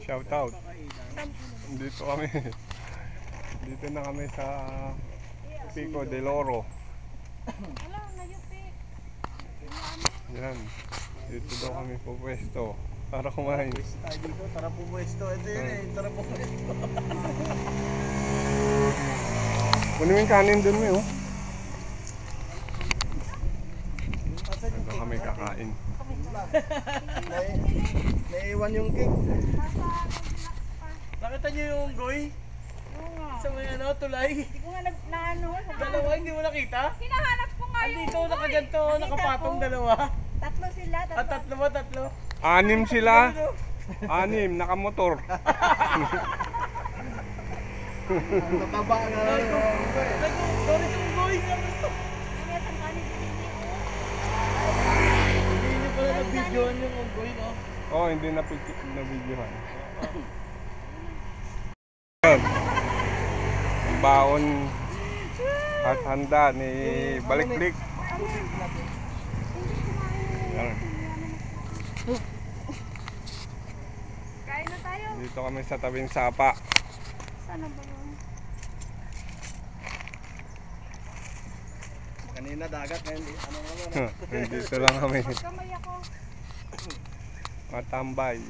Shout out. Dito kami. Dito na kami sa Pico del Oro. Yan. Dito daw kami pupwesto para kumain. Dito, tara pupwesto. Ito yun eh, tara pupwesto. Kunin mo yung kanin dun mo oh. Dito kami kakain. Naiwan yung cake. Nakita niyo yung goy? Sa may ano, tulay? Hindi ko nga naano. Dalawa, hindi mo nakita? Hinahanap ko nga yung Andito, nakaganto, nakapatong dalawa. Tatlo sila. At tatlo ba, tatlo? 6 sila. 6, nakamotor. Nataba nga lang. Sorry sa goy. Hindi niyo pala na-videoan yung goy, no? Oh, hindi na videohan. Baon at handa ni Baliklik. Kain na tayo. Dito kami sa tabing sapa. Sana ba yun? Kanina dagat, ngayon ano naman. Dito lang kami Pagkamay ako. matambay.